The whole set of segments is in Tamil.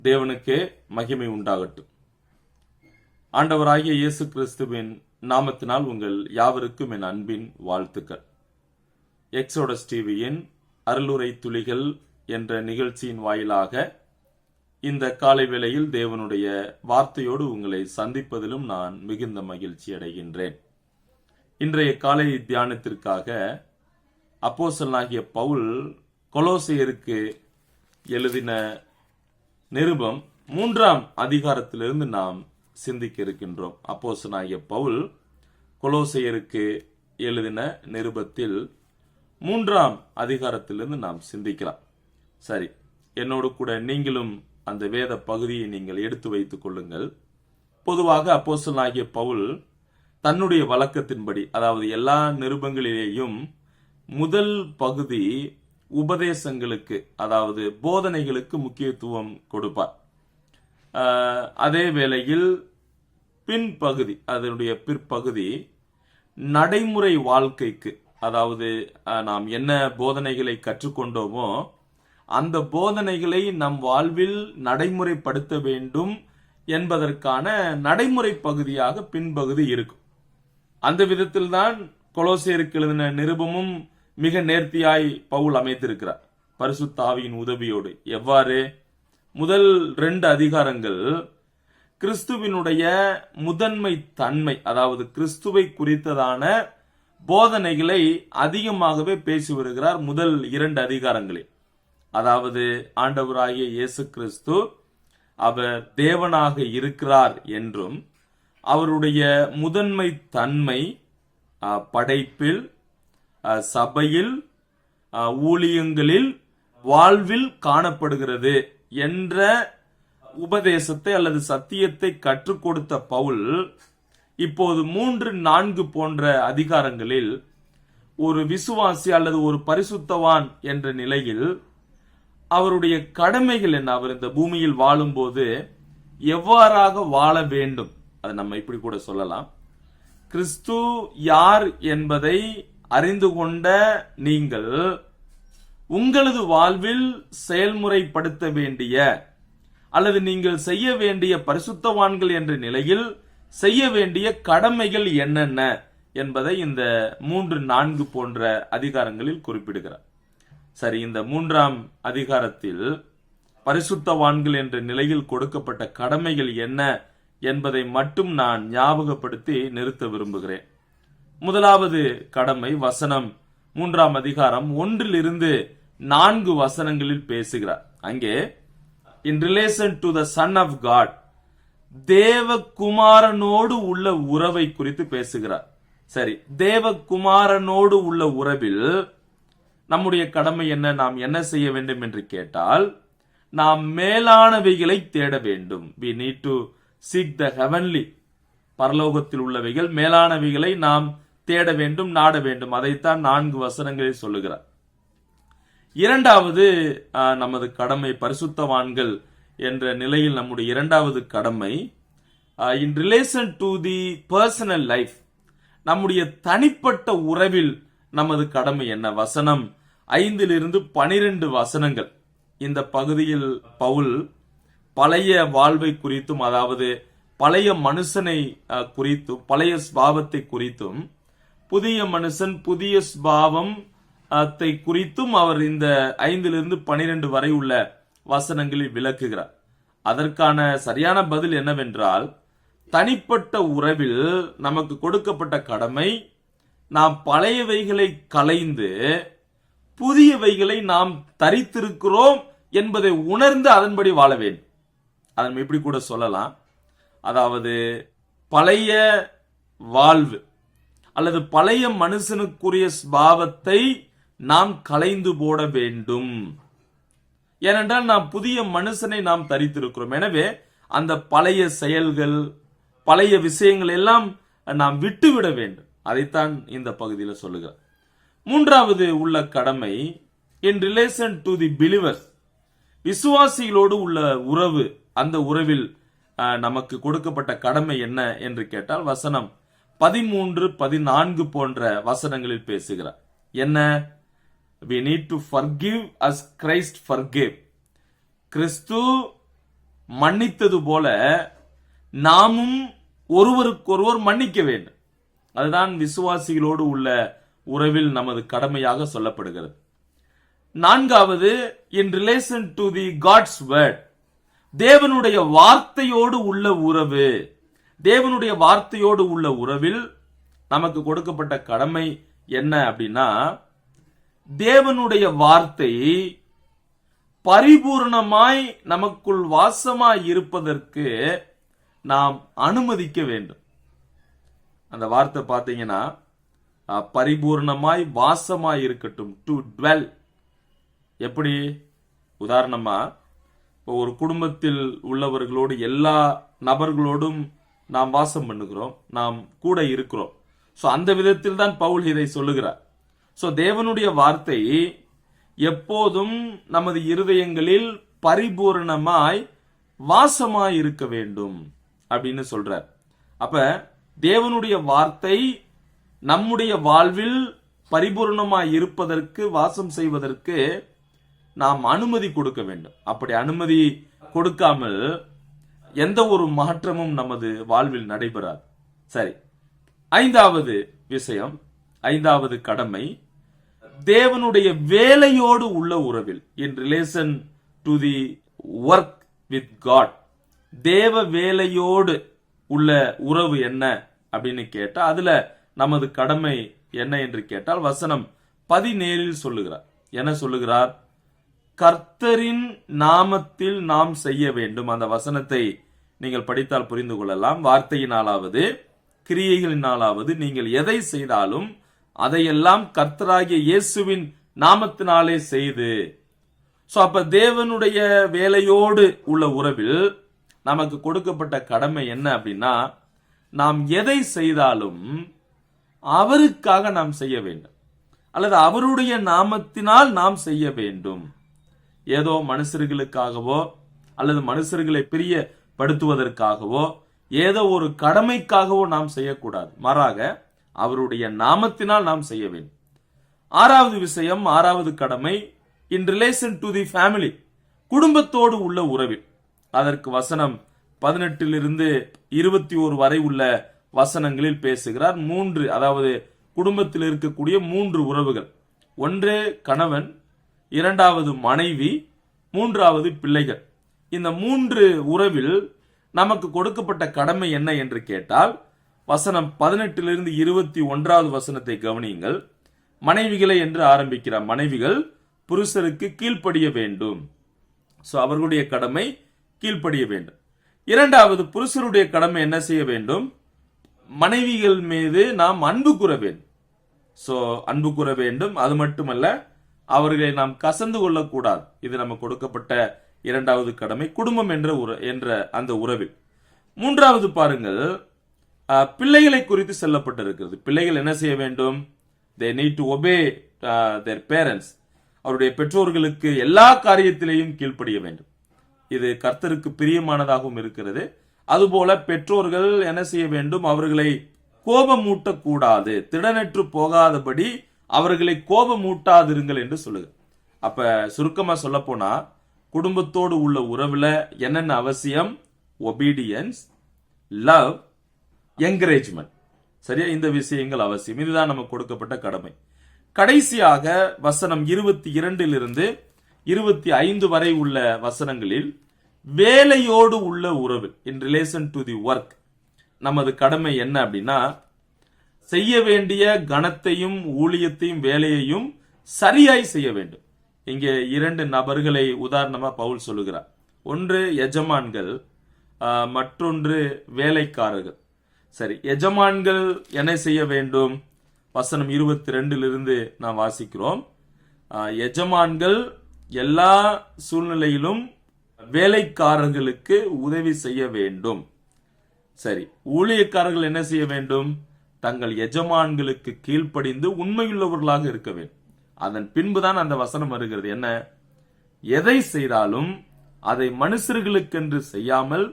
தேவனுக்கே மகிமை உண்டாகட்டும். ஆண்டவராகிய இயேசு கிறிஸ்துவின் நாமத்தினால் உங்கள் யாவருக்கும் என் அன்பின் வாழ்த்துக்கள். எக்ஸோடஸ் டிவியின் அருளுரை துளிகள் என்ற நிகழ்ச்சியின் வாயிலாக இந்த காலை வேளையில் தேவனுடைய வார்த்தையோடு உங்களை சந்திப்பதிலும் நான் மிகுந்த மகிழ்ச்சி அடைகின்றேன். இன்றைய காலை தியானத்திற்காக அப்போஸ்தலனாகிய பவுல் கொலோசையருக்கு எழுதின நிருபம் 3ஆம் அதிகாரத்திலிருந்து நாம் சிந்திக்க இருக்கின்றோம். அப்போஸ்தலனாகிய பவுல் கொலோசையருக்கு எழுதின நிருபத்தில் 3ஆம் அதிகாரத்திலிருந்து நாம் சிந்திக்கலாம். சரி, என்னோடு கூட நீங்களும் அந்த வேத பகுதியை நீங்கள் எடுத்து வைத்துக் கொள்ளுங்கள். பொதுவாக அப்போஸ்தலனாகிய பவுல் தன்னுடைய வழக்கத்தின்படி, அதாவது எல்லா நிருபங்களிலேயும் முதல் பகுதி உபதேசங்களுக்கு, அதாவது போதனைகளுக்கு முக்கியத்துவம் கொடுப்பார். அதே வேளையில் பின்பகுதி, அதனுடைய பிற்பகுதி நடைமுறை வாழ்க்கைக்கு, அதாவது நாம் என்ன போதனைகளை கற்றுக்கொண்டோமோ அந்த போதனைகளை நம் வாழ்வில் நடைமுறைப்படுத்த வேண்டும் என்பதற்கான நடைமுறை பகுதியாக பின்பகுதி இருக்கும். அந்த விதத்தில்தான் கொலோசையருக்கு எழுதின நிருபமும் மிக நேர்த்தியாய் பவுல் அமைத்திருக்கிறார், பரிசுத்த ஆவியின் உதவியோடு. எவ்வாறு? முதல் 2 அதிகாரங்கள் கிறிஸ்துவினுடைய முதன்மை தன்மை, அதாவது கிறிஸ்துவை குறித்ததான போதனைகளை அதிகமாகவே பேசி வருகிறார். முதல் 2 அதிகாரங்களில், அதாவது ஆண்டவராகிய இயேசு கிறிஸ்து அவர் தேவனாக இருக்கிறார் என்றும், அவருடைய முதன்மை தன்மை படைப்பில், சபையில், ஊழியங்களில், வாழ்வில் காணப்படுகிறது என்ற உபதேசத்தை அல்லது சத்தியத்தை கற்றுக் கொடுத்த பவுல் இப்போது 3, 4 போன்ற அதிகாரங்களில் ஒரு விசுவாசி அல்லது ஒரு பரிசுத்தவான் என்ற நிலையில் அவருடைய கடமைகள் என்ன, அவர் இந்த பூமியில் வாழும்போது எவ்வாறாக வாழ வேண்டும், அதை நம்ம இப்படி கூட சொல்லலாம். கிறிஸ்து யார் என்பதை அறிந்து கொண்ட நீங்கள் உங்களது வாழ்வில் செயல்முறைப்படுத்த வேண்டிய அல்லது நீங்கள் செய்ய வேண்டிய பரிசுத்தவான்கள் என்ற நிலையில் செய்ய வேண்டிய கடமைகள் என்னென்ன என்பதை இந்த 3, 4 போன்ற அதிகாரங்களில் குறிப்பிடுகிறார். சரி, இந்த 3ஆம் அதிகாரத்தில் பரிசுத்தவான்கள் என்ற நிலையில் கொடுக்கப்பட்ட கடமைகள் என்ன என்பதை மட்டும் நான் ஞாபகப்படுத்தி நிறுத்த விரும்புகிறேன். முதலாவது கடமை வசனம் 3ஆம் அதிகாரம் 1 - 4 வசனங்களில் பேசுகிறார். அங்கே in relation to the son of God, தேவகுமாரனோடு உள்ள உறவை குறித்து பேசுகிறார். சரி, தேவகுமாரனோடு உள்ள உறவில் நம்முடைய கடமை என்ன, நாம் என்ன செய்ய வேண்டும் என்று கேட்டால், நாம் மேலானவைகளை தேட வேண்டும். we need to seek the heavenly, பரலோகத்தில் உள்ளவைகள், மேலானவைகளை நாம் தேட வேண்டும், நாட வேண்டும். அதைத்தான் 4 வசனங்களில் சொல்லுகிறார். இரண்டாவது நமது கடமை, பரிசுத்தவான்கள் என்ற நிலையில் நம்முடைய இரண்டாவது கடமை in relation to the personal life, நம்முடைய தனிப்பட்ட உறவில் நமது கடமை என்ன. வசனம் 5 - 12 வசனங்கள். இந்த பகுதியில் பவுல் பழைய வாழ்வை குறித்தும், அதாவது பழைய மனுஷனை குறித்தும், பழைய ஸ்பாவத்தை குறித்தும், புதிய மனுஷன், புதிய ஸ்பாவம் குறித்தும் அவர் இந்த 5 - 12 வரை உள்ள வசனங்களில் விளக்குகிறார். அதற்கான சரியான பதில் என்னவென்றால், தனிப்பட்ட உறவில் நமக்கு கொடுக்கப்பட்ட கடமை, நாம் பழையவைகளை களைந்து புதியவைகளை நாம் தரித்திருக்கிறோம் என்பதை உணர்ந்து அதன்படி வாழ வேண்டும். அதை இப்படி கூட சொல்லலாம், அதாவது பழைய வாழ்வு அல்லது பழைய மனுஷனுக்குரிய ஸ்பாவத்தை நாம் களைந்து போட வேண்டும். ஏனென்றால் நாம் புதிய மனுஷனை நாம் தரித்திருக்கிறோம். எனவே அந்த பழைய செயல்கள், பழைய விஷயங்கள் எல்லாம் நாம் விட்டுவிட வேண்டும். அதைத்தான் இந்த பகுதியில் சொல்லுகிறார். 3வது உள்ள கடமை in relation to the believers, விசுவாசிகளோடு உள்ள உறவு. அந்த உறவில் நமக்கு கொடுக்கப்பட்ட கடமை என்ன என்று கேட்டால், வசனம் 13, 14 போன்ற வசனங்களில் பேசுகிறார். என்ன? we need to forgive as Christ forgave. கிறிஸ்து மன்னித்தது போல நாமும் ஒருவருக்கொருவர் மன்னிக்க வேண்டும். அதுதான் விசுவாசிகளோடு உள்ள உறவில் நமது கடமையாக சொல்லப்படுகிறது. நான்காவது, in relation to the God's word, தேவனுடைய வார்த்தையோடு உள்ள உறவு. தேவனுடைய வார்த்தையோடு உள்ள உறவில் நமக்கு கொடுக்கப்பட்ட கடமை என்ன அப்படின்னா, தேவனுடைய வார்த்தை பரிபூர்ணமாய் நமக்குள் வாசமாய் இருப்பதற்கு நாம் அனுமதிக்க வேண்டும். அந்த வார்த்தை பார்த்தீங்கன்னா, பரிபூர்ணமாய் வாசமாய் இருக்கட்டும், டு டுவெல். எப்படி? உதாரணமா, இப்போ ஒரு குடும்பத்தில் உள்ளவர்களோடு எல்லா நபர்களோடும் நாம் வாசம் பண்ணுகிறோம், நாம் கூட இருக்கிறோம். சோ அந்த விதத்தில் தான் பவுல் இதை சொல்லுகிறார். சோ தேவனுடைய வார்த்தை எப்போதும் நமது இருதயங்களில் பரிபூரணமாய் வாசமாய் இருக்க வேண்டும் அப்படின்னு சொல்றார். அப்ப தேவனுடைய வார்த்தை நம்முடைய வாழ்வில் பரிபூர்ணமாய் இருப்பதற்கு, வாசம் செய்வதற்கு நாம் அனுமதி கொடுக்க வேண்டும். அப்படி அனுமதி கொடுக்காமல் எந்த ஒரு மாற்றமும் நமது வாழ்வில் நடைபெறாது. சரி, ஐந்தாவது விஷயம், ஐந்தாவது கடமை, தேவனுடைய வேலையோடு உள்ள உறவில், in relation to the work with God. தேவ வேலையோடு உள்ள உறவு என்ன அப்படின்னு கேட்டா, அதுல நமது கடமை என்ன என்று கேட்டால், வசனம் 17 சொல்லுகிறார். என்ன சொல்லுகிறார்? கர்த்தரின் நாமத்தில் நாம் செய்ய வேண்டும். அந்த வசனத்தை நீங்கள் படித்தால் புரிந்து கொள்ளலாம். வார்த்தையினாலாவது கிரியைகளினாலாவது நீங்கள் எதை செய்தாலும் அதையெல்லாம் கர்த்தராகிய இயேசுவின் நாமத்தினாலே செய்து. சோ அப்ப தேவனுடைய வேலையோடு உள்ள உறவில் நமக்கு கொடுக்கப்பட்ட கடமை என்ன அப்படின்னா, நாம் எதை செய்தாலும் அவருக்காக நாம் செய்ய வேண்டும், அல்லது அவருடைய நாமத்தினால் நாம் செய்ய வேண்டும். ஏதோ மனுஷர்களுக்காகவோ அல்லது மனுஷர்களை பிரியப்படுத்துவதற்காகவோ ஏதோ ஒரு கடமைக்காகவோ நாம் செய்யக்கூடாது. மாறாக அவருடைய நாமத்தினால் நாம் செய்ய வேண்டும். ஆறாவது விஷயம், ஆறாவது கடமை, in relation to the family, குடும்பத்தோடு உள்ள உறவில். அதற்கு வசனம் 18 21 வரை உள்ள வசனங்களில் பேசுகிறார். 3, அதாவது குடும்பத்தில் இருக்கக்கூடிய 3 உறவுகள். ஒன்று கணவன், இரண்டாவது மனைவி, மூன்றாவது பிள்ளைகள். இந்த 3 உறவில் நமக்கு கொடுக்கப்பட்ட கடமை என்ன என்று கேட்டால், வசனம் 18 21 வசனத்தை கவனியுங்கள். மனைவிகளை என்று ஆரம்பிக்கிறார். மனைவிகள் புருஷருக்கு கீழ்ப்படிய வேண்டும். சோ அவர்களுடைய கடமை கீழ்ப்படிய வேண்டும். இரண்டாவது, புருஷருடைய கடமை என்ன செய்ய வேண்டும்? மனைவிகள் மீது நாம் அன்பு கூற வேண்டும். சோ அன்பு கூற வேண்டும். அது மட்டுமல்ல, அவர்களை நாம் கசந்து கொள்ளக்கூடாது. இது நமக்கு கொடுக்கப்பட்ட இரண்டாவது கடமை, குடும்பம் என்ற அந்த உறவில். மூன்றாவது பாருங்கள், பிள்ளைகளை குறித்து சொல்லப்பட்டிருக்கிறது. பிள்ளைகள் என்ன செய்ய வேண்டும்? they need to obey their parents. அவருடைய பெற்றோர்களுக்கு எல்லா காரியத்திலேயும் கீழ்ப்படிய வேண்டும். இது கர்த்தருக்கு பிரியமானதாகவும் இருக்கிறது. அதுபோல பெற்றோர்கள் என்ன செய்ய வேண்டும்? அவர்களை கோபமூட்டக்கூடாது, திடனற்று போகாதபடி அவர்களை கோபமூட்டாதிருங்கள் என்று சொல்லுங்க. அப்ப சுருக்கமா சொல்ல போனா, குடும்பத்தோடு உள்ள உறவுல என்னென்ன அவசியம்? Obedience, love, encouragement. சரியா? இந்த விஷயங்கள் அவசியம். இதுதான் நமக்கு கொடுக்கப்பட்ட கடமை. கடைசியாக வசனம் 22 25 வரை உள்ள வசனங்களில் வேலையோடு உள்ள உறவு, இன் ரிலேஷன் டு தி ஒர்க், நமது கடமை என்ன அப்படின்னா, செய்ய வேண்டிய கணத்தையும் ஊழியத்தையும் வேலையையும் சரியாய் செய்ய வேண்டும். இங்கே 2 நபர்களை உதாரணமா பவுல் சொல்லுகிறார். ஒன்று எஜமான்கள், மற்றொன்று வேலைக்காரர்கள். சரி, எஜமான்கள் என்ன செய்ய வேண்டும்? வசனம் 22 நாம் வாசிக்கிறோம். எஜமான்கள் எல்லா சூழ்நிலையிலும் வேலைக்காரர்களுக்கு உதவி செய்ய வேண்டும். சரி, ஊழியக்காரர்கள் என்ன செய்ய வேண்டும்? தங்கள் எஜமான்களுக்கு கீழ்ப்படிந்து உண்மையுள்ளவர்களாக இருக்க வேண்டும். அதன் பின்புதான் அந்த வசனம் வருகிறது. என்ன? எதை செய்தாலும் அதை மனுஷர்களுக்கென்று செய்யாமல்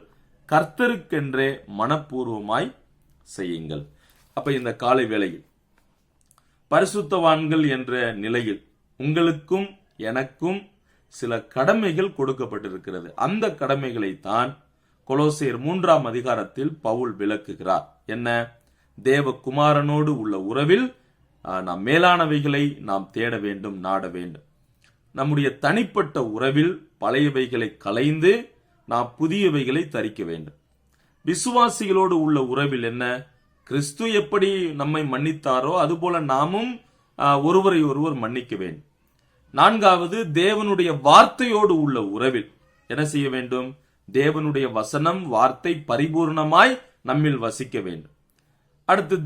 கர்த்தருக்கென்றே மனப்பூர்வமாய் செய்யுங்கள். அப்ப இந்த காலை வேளையில் பரிசுத்தவான்கள் என்ற நிலையில் உங்களுக்கும் எனக்கும் சில கடமைகள் கொடுக்கப்பட்டிருக்கிறது. அந்த கடமைகளை தான் கொலோசியர் 3ஆம் அதிகாரத்தில் பவுல் விளக்குகிறார். என்ன? தேவகுமாரனோடு உள்ள உறவில் நாம் மேலானவைகளை நாம் தேட வேண்டும், நாட வேண்டும். நம்முடைய தனிப்பட்ட உறவில் பழையவைகளை களைந்து நாம் புதியவைகளை தரிக்க வேண்டும். விசுவாசிகளோடு உள்ள உறவில் என்ன? கிறிஸ்து எப்படி நம்மை மன்னித்தாரோ அதுபோல நாமும் ஒருவரை ஒருவர் மன்னிக்க வேண்டும். 4வது, தேவனுடைய வார்த்தையோடு உள்ள உறவில் என்ன செய்ய வேண்டும்? தேவனுடைய வசனம், வார்த்தை பரிபூர்ணமாய் நம்மில் வசிக்க வேண்டும். அடுத்து,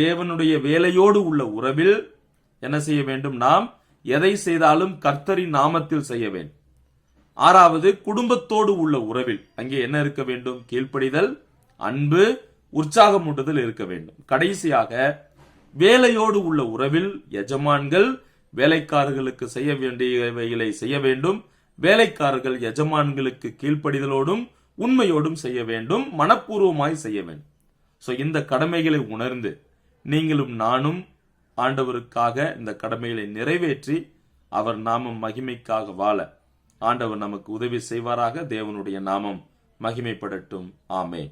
தேவனுடைய வேலையோடு உள்ள உறவில் என்ன செய்ய வேண்டும்? நாம் எதை செய்தாலும் கர்த்தரின் நாமத்தில் செய்ய வேண்டும். 6வது, குடும்பத்தோடு உள்ள உறவில் அங்கே என்ன இருக்க வேண்டும்? கீழ்ப்படிதல், அன்பு, உற்சாகமூட்டுதல் இருக்க வேண்டும். கடைசியாக, வேலையோடு உள்ள உறவில் எஜமான்கள் வேலைக்காரர்களுக்கு செய்ய வேண்டியவைகளை செய்ய வேண்டும். வேலைக்காரர்கள் எஜமான்களுக்கு கீழ்ப்படிதலோடும் உண்மையோடும் செய்ய வேண்டும், மனப்பூர்வமாய் செய்ய வேண்டும். இந்த கடமைகளை உணர்ந்து நீங்களும் நானும் ஆண்டவருக்காக இந்த கடமைகளை நிறைவேற்றி அவர் நாமம் மகிமைக்காக வாழ ஆண்டவர் நமக்கு உதவி செய்வாராக. தேவனுடைய நாமம் மகிமைப்படட்டும். ஆமென்.